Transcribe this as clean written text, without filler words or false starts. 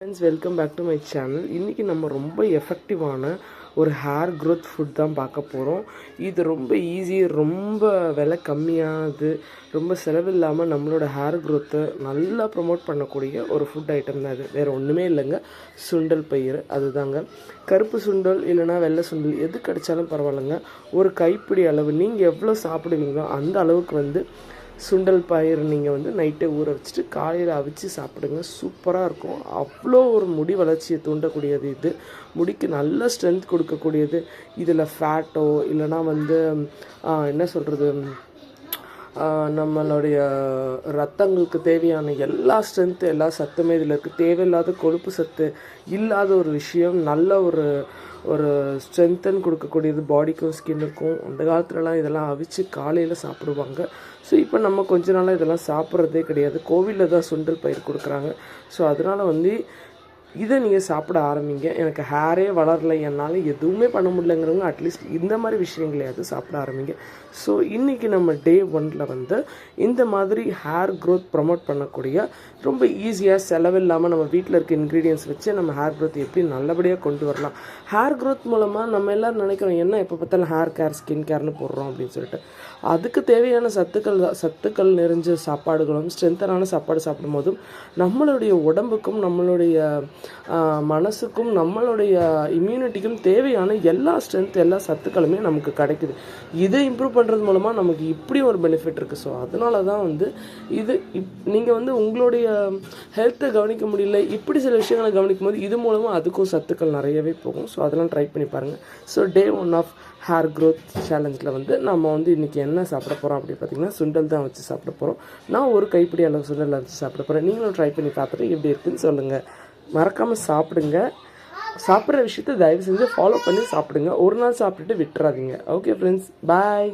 Friends, welcome back to my channel. இன்றைக்கி நம்ம ரொம்ப எஃபெக்டிவான ஒரு ஹேர் க்ரோத் ஃபுட் தான் பார்க்க போகிறோம். இது ரொம்ப ஈஸி, ரொம்ப விலை கம்மியானது, ரொம்ப செலவில்லாமல் நம்மளோட ஹேர் க்ரோத்தை நல்லா ப்ரொமோட் பண்ணக்கூடிய ஒரு ஃபுட் ஐட்டம் தான் இது. வேறு ஒன்றுமே இல்லைங்க, சுண்டல் பயிறு. அதுதாங்க, கருப்பு சுண்டல் இல்லைனா வெள்ளை சுண்டல் எது கிடைச்சாலும் பரவாயில்லைங்க. ஒரு கைப்பிடி அளவு நீங்கள் எவ்வளோ சாப்பிடுவீங்களோ அந்த அளவுக்கு சுண்டல் பயிர் நீங்கள் நைட்டே ஊற வச்சுட்டு காலையில் அவிச்சு சாப்பிடுங்க. சூப்பராக இருக்கும். அவ்வளோ ஒரு முடி வளர்ச்சியை தூண்டக்கூடியது இது. முடிக்கு நல்ல ஸ்ட்ரென்த் கொடுக்கக்கூடியது. இதில் ஃபேட்டோ இல்லைனா என்ன சொல்கிறது, நம்மளுடைய ரத்தங்களுக்கு தேவையான எல்லா ஸ்ட்ரென்த்து, எல்லா சத்துமே இதில் இருக்குது. தேவையில்லாத கொழுப்பு சத்து இல்லாத ஒரு விஷயம். நல்ல ஒரு ஸ்ட்ரென்த்தன் கொடுக்கக்கூடியது பாடிக்கும் ஸ்கின்னுக்கும். அந்த காலத்துலலாம் இதெல்லாம் அவிச்சு காலையில் சாப்பிடுவாங்க. ஸோ இப்போ நம்ம கொஞ்ச நாளாக இதெல்லாம் சாப்பிட்றதே கிடையாது. கோவிலில் தான் சுண்டல் பயிர் கொடுக்குறாங்க. ஸோ அதனால் இதை நீங்கள் சாப்பிட ஆரம்பிங்க. எனக்கு ஹேரே வளரலை, என்னால் எதுவுமே பண்ண முடியலங்கிறவங்க அட்லீஸ்ட் இந்த மாதிரி விஷயங்களையாவது சாப்பிட ஆரம்பிங்க. ஸோ இன்றைக்கி நம்ம டே 1 இந்த மாதிரி ஹேர் க்ரோத் ப்ரமோட் பண்ணக்கூடிய ரொம்ப ஈஸியாக செலவில்லாமல் நம்ம வீட்டில் இருக்க இன்க்ரீடியன்ஸ் வச்சு நம்ம ஹேர் க்ரோத் எப்படி நல்லபடியாக கொண்டு வரலாம். ஹேர் க்ரோத் மூலமாக நம்ம எல்லோரும் நினைக்கிறோம், என்ன எப்போ பார்த்தாலும் ஹேர் கேர் ஸ்கின் கேர்னு போடுறோம் அப்படின்னு சொல்லிட்டு. அதுக்கு தேவையான சத்துக்கள் நிறைஞ்ச சாப்பாடுகளும் ஸ்ட்ரென்த்தனான சாப்பாடு சாப்பிடும் போதும் நம்மளுடைய உடம்புக்கும் நம்மளுடைய மனசுக்கும் நம்மளுடைய இம்யூனிட்டிக்கும் தேவையான எல்லா ஸ்ட்ரென்த், எல்லா சத்துக்களுமே நமக்கு கிடைக்குது. இதை இம்ப்ரூவ் பண்ணுறது மூலமாக நமக்கு இப்படி ஒரு பெனிஃபிட் இருக்குது. ஸோ அதனால தான் இது நீங்கள் உங்களுடைய ஹெல்த்தை கவனிக்க முடியல, இப்படி சில விஷயங்களை கவனிக்கும் போது இது மூலமாக அதுக்கும் சத்துக்கள் நிறையவே போகும். ஸோ அதெல்லாம் ட்ரை பண்ணி பாருங்கள். So day 1 of hair growth சேலஞ்சில் நம்ம இன்றைக்கி என்ன சாப்பிட போகிறோம் அப்படின்னு பார்த்தீங்கன்னா, சுண்டல் தான் வச்சு சாப்பிட போகிறோம். நான் ஒரு கைப்பிடி அளவு சுண்டல் வச்சு சாப்பிட போகிறேன். நீங்களும் ட்ரை பண்ணி பார்த்துட்டு எப்படி இருக்குன்னு சொல்லுங்கள். மறக்காமல் சாப்பிடுங்க. சாப்பிட்ற விஷயத்தை தயவு செஞ்சு ஃபாலோ பண்ணி சாப்பிடுங்க. ஒரு நாள் சாப்பிட்டுட்டு விட்டுறாதீங்க. ஓகே ஃப்ரெண்ட்ஸ், பாய்.